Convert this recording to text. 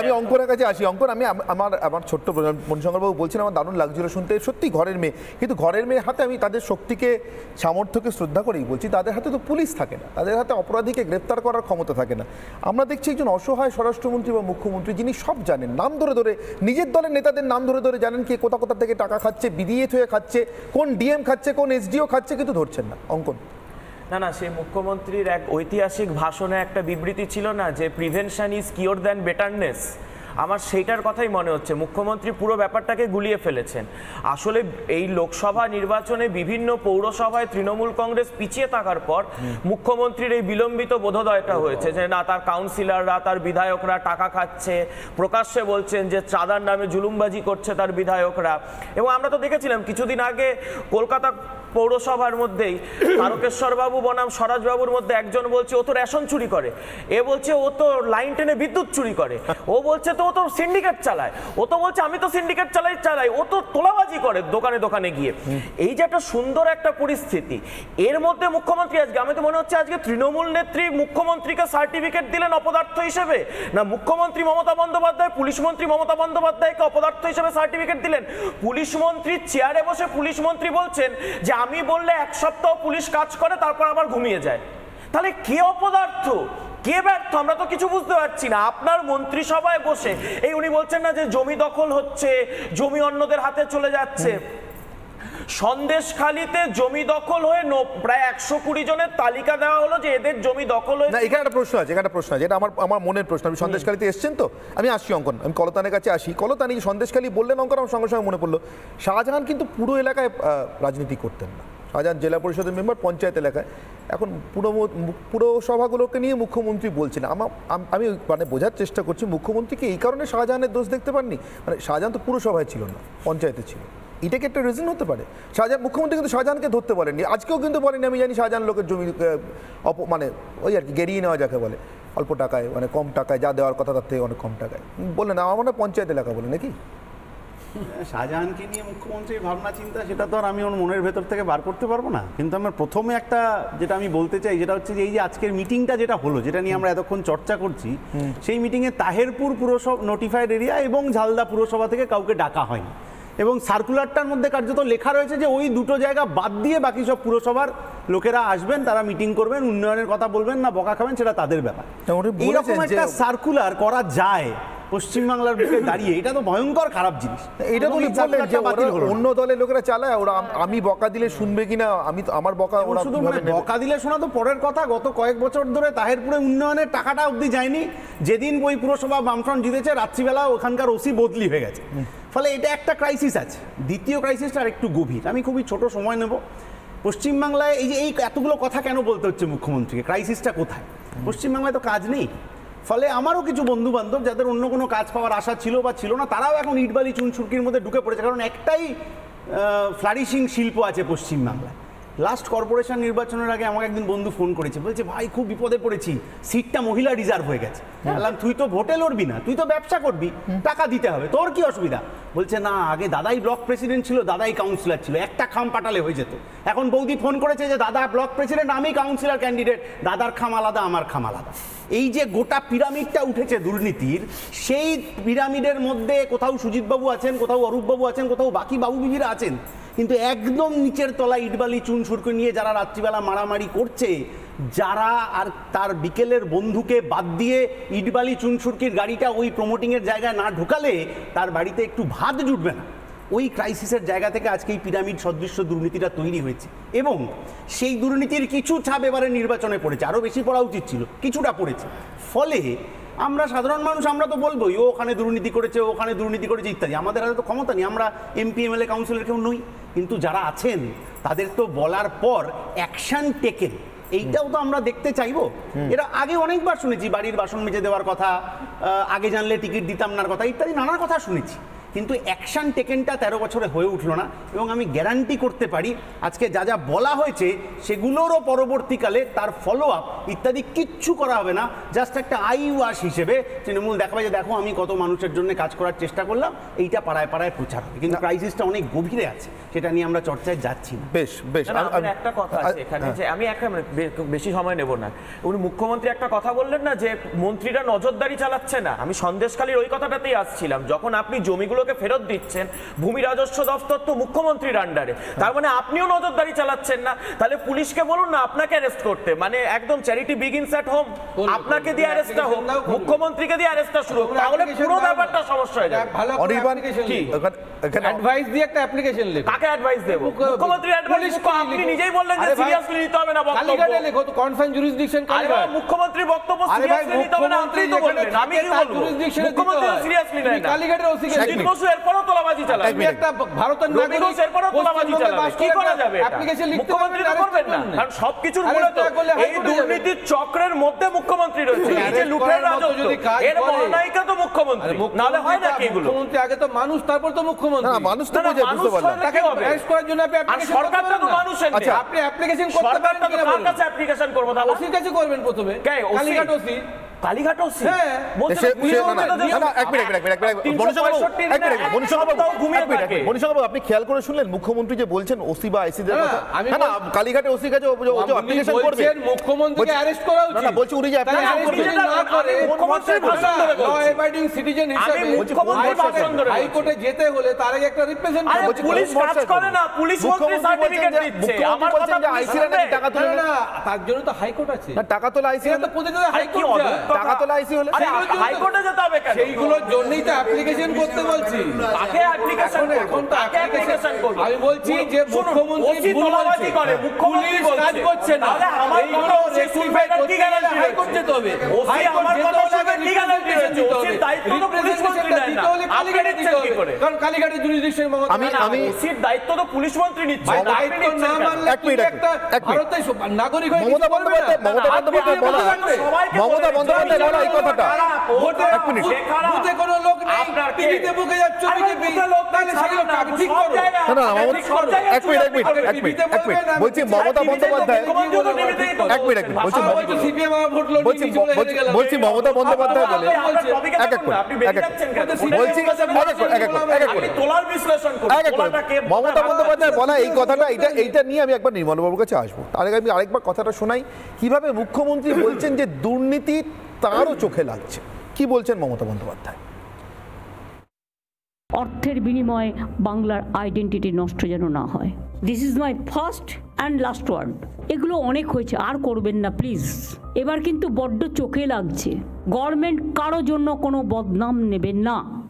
আমি অঙ্কনের কাছে আসি। অঙ্কন, আমি আমার ছোট্ট মণিশঙ্করবাবু বলছেন আমার দারুণ লাগছিল শুনতে, সত্যি ঘরের মেয়ে, কিন্তু ঘরের মেয়ের হাতে আমি তাদের শক্তিকে সামর্থ্যকে শ্রদ্ধা করেই বলছি, তাদের হাতে তো পুলিশ থাকে না, তাদের হাতে অপরাধীকে গ্রেপ্তার করার ক্ষমতা থাকে না। আমরা দেখছি একজন অসহায় স্বরাষ্ট্রমন্ত্রী বা মুখ্যমন্ত্রী যিনি সব জানেন, নাম ধরে ধরে নিজের দলের নেতাদের নাম ধরে ধরে জানেন কে কোথা কোথা থেকে টাকা খাচ্ছে, বিডিএ হয়ে খাচ্ছে, কোন ডিএম খাচ্ছে, কোন এসডিও খাচ্ছে, কিন্তু ধরছেন না। অঙ্কন, না সেই মুখ্যমন্ত্রীর এক ঐতিহাসিক ভাষণে একটা বিবৃতি ছিল না যে প্রিভেনশন ইজ কিওর দ্যান বেটারনেস। আমার সেইটার কথাই মনে হচ্ছে মুখ্যমন্ত্রী পুরো ব্যাপারটাকে গুলিয়ে ফেলেছেন। আসলে এই লোকসভা নির্বাচনে বিভিন্ন পৌরসভায় তৃণমূল কংগ্রেস পিছিয়ে থাকার পর মুখ্যমন্ত্রীর এই বিলম্বিত বোধোদয়টা হয়েছে যে না, তার কাউন্সিলররা, তার বিধায়করা টাকা খাচ্ছে, প্রকাশ্যে বলছেন যে চাঁদার নামে জুলুমবাজি করছে তার বিধায়করা। এবং আমরা তো দেখেছিলাম কিছুদিন আগে কলকাতা পৌরসভার মধ্যেই তারকেশ্বর বাবু বনাম স্বরাজবাবুর মধ্যে একজন বলছে ও তো রেশন চুরি করে, এ বলছে ও তো লাইন টেনে বিদ্যুৎ চুরি করে, ও বলছে তো ও তো সিন্ডিকেট চালায়, ও তো বলছে আমি তো সিন্ডিকেট চালাই, ও তো তোলাবাজি করে দোকানে দোকানে গিয়ে। এই যে একটা সুন্দর একটা পরিস্থিতি, এর মধ্যে মুখ্যমন্ত্রী আজকে, আমি তো মনে হচ্ছে আজকে তৃণমূল নেত্রী মুখ্যমন্ত্রীকে সার্টিফিকেট দিলেন অপদার্থ হিসেবে, না মুখ্যমন্ত্রী মমতা বন্দ্যোপাধ্যায় পুলিশ মন্ত্রী মমতা বন্দ্যোপাধ্যায়কে অপদার্থ হিসেবে সার্টিফিকেট দিলেন। পুলিশ মন্ত্রীর চেয়ারে বসে পুলিশ মন্ত্রী বলছেন যে আমি বললে এক সপ্তাহ পুলিশ কাজ করে তারপর আবার ঘুমিয়ে যায়। তাহলে কে অপদার্থ, কে ব্যর্থ, আমরা তো কিছু বুঝতে পারছি না। আপনার মন্ত্রিসভায় বসে এই উনি বলছেন না যে জমি দখল হচ্ছে, জমি অন্যদের হাতে চলে যাচ্ছে। সন্দেশখালীতে জমি দখল হয়ে প্রায় 120 জনের তালিকা দেওয়া হলো যে এদের জমি দখল হয়ে। না, এখানে একটা প্রশ্ন আছে, এটা আমার মনের প্রশ্ন। আমি সন্দেশখালীতে এসছেন তো, আমি আসছি অঙ্কন, আমি কলতানের কাছে আসি। কলতানি সন্দেশখালী বললেন অঙ্কন, আমার সঙ্গে সঙ্গে মনে পড়লো শাহজাহান কিন্তু পুরো এলাকায় রাজনীতি করতেন না। শাহজাহান জেলা পরিষদের মেম্বার, পঞ্চায়েত এলাকায়। এখন পুরসভাগুলোকে নিয়ে মুখ্যমন্ত্রী বলছেন, আমি মানে বোঝার চেষ্টা করছি মুখ্যমন্ত্রীকে এই কারণে শাহজাহানের দোষ দেখতে পাননি, মানে শাহজাহান তো পুরসভায় ছিল না, পঞ্চায়েতে ছিল। এটাকে একটা রিজন হতে পারে। মুখ্যমন্ত্রী কিন্তু শাহজাহানকে ধরতে বলেননি, আজকেও কিন্তু বলেনি আমি জানি শাহজাহান লোকের জমি মানে ওই আর কি গেরিয়ে নেওয়া যাকে বলে, অল্প টাকায়, মানে কম টাকায় যা দেওয়ার কথা তার থেকে অনেক কম টাকায় বললেন। আমার মনে হয় পঞ্চায়েত এলাকা বলে নাকি। শাহজাহানকে নিয়ে মুখ্যমন্ত্রীর ভাবনা চিন্তা সেটা তো আর আমি ওর মনের ভেতর থেকে বার করতে পারবো না। কিন্তু আমার প্রথমে একটা যেটা আমি বলতে চাই যেটা হচ্ছে যে এই যে আজকের মিটিংটা যেটা হলো, যেটা নিয়ে আমরা এতক্ষণ চর্চা করছি, সেই মিটিংয়ে তাহেরপুর পুরসভা নোটিফাইড এরিয়া এবং ঝালদা পুরসভা থেকে কাউকে ডাকা হয়নি। এবং সার্কুলারটার মধ্যে কার্যত লেখা রয়েছে যে ওই দুটো জায়গা বাদ দিয়ে বাকি সব পুরসভার লোকেরা আসবেন, তারা মিটিং করবেন, উন্নয়নের কথা বলবেন না বকা খাবেন সেটা তাদের ব্যাপার। এইরকম একটা সার্কুলার করা যায় পশ্চিমবাংলার বুকে দাঁড়িয়ে, এটা তো ভয়ঙ্কর খারাপ জিনিস। এটা তো অন্য দলের লোকেরা চালায়, ওরা আমি বকা দিলে শুনবে কিনা, আমি আমার বকা, ওরা শুধু বকা দিলে শোনা তো পরের কথা। গত কয়েক বছর ধরে তাহেরপুরে উন্নয়নের টাকাটা অবধি যায়নি। যেদিন ওই পুরসভা বামফ্রন্ট জিতেছে রাত্রিবেলা ওখানকার ওসি বদলি হয়ে গেছে। ফলে এটা একটা ক্রাইসিস আছে। দ্বিতীয় ক্রাইসিসটা আর একটু গভীর, আমি খুবই ছোট সময় নেব। পশ্চিমবাংলায় এই যে এই এতগুলো কথা কেন বলতে হচ্ছে মুখ্যমন্ত্রীকে, ক্রাইসিসটা কোথায়? পশ্চিমবাংলায় তো কাজ নেই। ফলে আমারও কিছু বন্ধু বান্ধব যাদের অন্য কোনো কাজ পাওয়ার আশা ছিল বা ছিল না, তারাও এখন ইটবালি চুনসুরকির মধ্যে ঢুকে পড়েছে। কারণ একটাই ফ্লারিশিং শিল্প আছে পশ্চিমবাংলায়। লাস্ট কর্পোরেশন নির্বাচনের আগে আমাকে একদিন বন্ধু ফোন করেছে, বলছে ভাই খুব বিপদে পড়েছি, সিটটা মহিলা রিজার্ভ হয়ে গেছে। বললাম তুই তো ভোটে লড়বি না, তুই তো ব্যবসা করবি, টাকা দিতে হবে, তোর কি অসুবিধা? বলছে না, আগে দাদাই ব্লক প্রেসিডেন্ট ছিল, দাদাই কাউন্সিলর ছিল, একটা খাম পাঠালে হয়ে যেত। এখন বৌদি ফোন করেছে যে দাদা ব্লক প্রেসিডেন্ট, আমি কাউন্সিলর ক্যান্ডিডেট, দাদার খাম আলাদা, আমার খাম আলাদা। এই যে গোটা পিরামিডটা উঠেছে দুর্নীতির, সেই পিরামিডের মধ্যে কোথাও সুজিতবাবু আছেন, কোথাও অরূপবাবু আছেন, কোথাও বাকি বাবু বিবিরা আছেন, কিন্তু একদম নিচের তলায় ইটবালি চুনসুরকি নিয়ে যারা রাত্রিবেলা মারামারি করছে, যারা আর তার বিকেলের বন্ধুকে বাদ দিয়ে ইটবালি চুনসুরকির গাড়িটা ওই প্রমোটিংয়ের জায়গায় না ঢোকালে তার বাড়িতে একটু ভাত জুটবে না, ওই ক্রাইসিসের জায়গা থেকে আজকে এই পিরামিড সদৃশ্য দুর্নীতিটা তৈরি হয়েছে। এবং সেই দুর্নীতির কিছু ছাপ এবারে নির্বাচনে পড়েছে, আরও বেশি পড়া উচিত ছিল, কিছুটা পড়েছে। ফলে আমরা সাধারণ মানুষ আমরা তো বলবোই ও ওখানে দুর্নীতি করেছে, ওখানে দুর্নীতি করেছে ইত্যাদি। আমাদের হাতে তো ক্ষমতা নেই, আমরা এমপি এমএলএ কাউন্সিলর কেউ নই। কিন্তু যারা আছেন তাদের তো বলার পর অ্যাকশন টেকেন, এইটাও তো আমরা দেখতে চাইবো। এটা আগে অনেকবার শুনেছি, বাড়ির বাসন মেজে দেওয়ার কথা, আগে জানলে টিকিট দিতাম না কথা ইত্যাদি নানা কথা শুনেছি। কিন্তু অ্যাকশন টেকেনটা 13 বছরে হয়ে উঠলো না। এবং আমি গ্যারান্টি করতে পারি আজকে যা যা বলা হয়েছে সেগুলোরও পরবর্তীকালে তার ফলো আপ ইত্যাদি কিচ্ছু করা হবে না। জাস্ট একটা আই ওয়াশ হিসেবে তৃণমূল দেখাবে যে দেখো আমি কত মানুষের জন্য কাজ করার চেষ্টা করলাম, এইটা পাড়ায় পাড়ায় প্রচার হবে। কিন্তু ক্রাইসিসটা অনেক গভীরে আছে, সেটা নিয়ে আমরা চর্চায় যাচ্ছি না। বেশ বেশ না, আমার একটা কথা আছে এখানে, যে আমি বেশি সময় নেব না। উনি মুখ্যমন্ত্রী একটা কথা বললেন না যে মন্ত্রীরা নজরদারি চালাচ্ছে না, আমি সন্দেশখালীর ওই কথাটাতেই আসছিলাম। যখন আপনি জমিগুলোকে ফেরত দিচ্ছেন, ভূমি রাজস্ব দপ্তর তো মুখ্যমন্ত্রীর আন্ডারে, তার মানে আপনিও নজরদারি চালাচ্ছেন না। তাহলে পুলিশকে বলুন না আপনাকে অ্যারেস্ট করতে, মানে একদম চ্যারিটি বিগিনস অ্যাট হোম, আপনাকে দিয়ে অ্যারেস্টটা হোক, মুখ্যমন্ত্রীকে দিয়ে অ্যারেস্টটা শুরু হোক, তাহলে পুরো ব্যাপারটা সমস্যা হয়ে যাবে। অনির্বাণ কি অ্যাডভাইস দিয়ে একটা অ্যাপ্লিকেশন লেখো। কাকে অ্যাডভাইস দেব? মুখ্যমন্ত্রীর অ্যাডভাইস আপনি নিজেই বললেন যে সিরিয়াসলি নিতে হবে না বক্তব্য। কালীঘাটে লেখো তো কনফারেন্স জুরিসডিকশন কালীঘাট। মুখ্যমন্ত্রীর বক্তব্য সিরিয়াসলি নিতে হবে না, আপনি তো বললেন, আমি কি বলবো? মুখ্যমন্ত্রী সিরিয়াসলি নেয় না। কালীঘাটের ওসি কে জিত বসু এরপরও তোলাবাজি চালায়, তুমি একটা ভারতের নাগরিক এরপরও তোলাবাজি চালাবে, কি করা যাবে? অ্যাপ্লিকেশন লিখতে মুখ্যমন্ত্রী তো করবেন না, কারণ সবকিছুর মূলে তো এই দুর্নীতির চক্রের মধ্যে মুখ্যমন্ত্রী রয়েছে। এই যে লুটের রাজত্ব, এর মহানায়িকা তো মুখ্যমন্ত্রী, নালে হয় না কি এগুলো? মুখ্যমন্ত্রী আগে তো মানুষ, তারপর তো মুখ্যমন্ত্রী। না, মানুষ তো বোঝে, বুঝতে পারলাম। তাকে অ্যারেস্ট করার জন্য আপনি অ্যাপ্লিকেশন করতে পারেন না। সরকারটা তো মানুষের নেই। আচ্ছা, আপনি অ্যাপ্লিকেশন করতে পারেন সরকারটা তো কিনা কার বলুন? কাছে অ্যাপ্লিকেশন করব দাদা? ওসির কাছে করবেন প্রথমে। কে OC? Kalighat OC. Kalighat OC? হ্যাঁ। বলছে সে- পুলিশ সে- না, না, মন্ত্রী তো না, এক মিনিট, এক মিনিট, এক মিনিট, মনীষবাবু, এক মিনিট, মনীষবাবু, ঘুমিয়ে এক মিনিট, থাকে। মনীষবাবু, আপনি খেয়াল করে শুনলেন মুখ্যমন্ত্রী যে বলছেন ওসি বা আইসিদের না, কথা? আমি না, না, কালীঘাটে ওসির কাছে ও যে অ্যাপ্লিকেশন করবে, বলছেন মুখ্যমন্ত্রীকে অ্যারেস্ট করা উচিত। না, না, বলছি উনি যে তাহলে application arrest করবে। যদি না করে, মুখ্যমন্ত্রীর ভাষণ ধরে বলছি। law abiding citizen হিসেবে আমি মুখ্যমন্ত্রীর ভাষণ ধরে বলছি। হাইকোর্টে যেতে হলে তার আগে একটা আরে রিপ্রেজেন্টেটিভ পুলিশ কাজ করে না, পুলিশ মন্ত্রী সার্টিফিকেট দিচ্ছে। আমার কথা আইসিরা নাকি টাকা তুলে না, তার জন্য তো হাইকোর্ট আছে। না, টাকা তোলা আইসি এটা তো প্রতিদিন হাইকোর্ট অদ্ভুত যায়। কথা। টাকা তোলা আইসি হলে আরে হাইকোর্টে যেতে হবে কেন? সেইগুলোর জন্যই তো অ্যাপ্লিকেশন করতে বলছি। কাকে অ্যাপ্লিকেশন করব? এখন তো কাকে অ্যাপ্লিকেশন করব? আমি বলছি যে শুনুন, মুখ্যমন্ত্রী ওসি ভুল তোলাবাজি বলছে। করে, মুখ্যমন্ত্রী পুলিশ কাজ বলছে। করছে না। তাহলে আমার এইগুলো কথা ওসি শুনবে না, কি গ্যারান্টি হাইকোর্ট রয়েছে? যেতে হবে। ওসি আমার হাইকোর্ট কথা যেতে শুনবে, হলে কি গ্যারান্টি রয়েছে? representation ওসির দিতে দায়িত্ব হবে। তো পুলিশ মন্ত্রী নেয় না, দিতে হলে আপনি কালীঘাটে নিচ্ছেন দিতে কি হবে। করে? কারণ কালীঘাটের jurisdiction মমতা আমি- না, আমি- ওসির দায়িত্ব তো পুলিশ মন্ত্রী নিচ্ছে, ভাই, আপনি দায়িত্ব নিচ্ছেন না কেন? মানলে এক তুমি মিনিট, একটা এক মিনিট। ভারতের নাগরিক হয়ে মমতা কিছু করবে না। বন্দ্যোপাধ্যায় বলা মমতা বন্দ্যোপাধ্যায় বলা এই কথাটা, এক মিনিট। বুথে কোনো লোক নেই, আপনার কে? টিভিতে বুকে যাচ্ছে বিজেপি, তাহলে সেগুলো ঠিক করো। না, না, এক মিনিট, বলছি মমতা বন্দ্যোপাধ্যায়, এক মিনিট, বলছি হয়তো সিপিএম আমার ভোট লড়িয়ে বলছি নিয়ে চলে হেরে গেল। বলছি মমতা বন্দ্যোপাধ্যায় বলে এক এক করে, বলছি এক এক করে তোলার বিশ্লেষণ করুন, এক এক করে তোলাটাকে মমতা বন্দ্যোপাধ্যায় বলা এই কথাটা, এইটা নিয়ে আমি একবার নির্মলবাবুর কাছে আসবো। তার আগে আমি আরেকবার কথাটা শোনাই, কিভাবে মুখ্যমন্ত্রী বলছেন যে দুর্নীতি তারও চোখে লাগছে। কি বলছেন মমতা বন্দ্যোপাধ্যায়? অর্থের বিনিময়ে বাংলার আইডেন্টিটি নষ্ট যেন না হয়। This is my first and last word. এগুলো অনেক হয়েছে, আর করবেন না প্লিজ। এবার কিন্তু বড্ড চোখে লাগছে। গভর্নমেন্ট কারো জন্য কোনো বদনাম নেবেন না।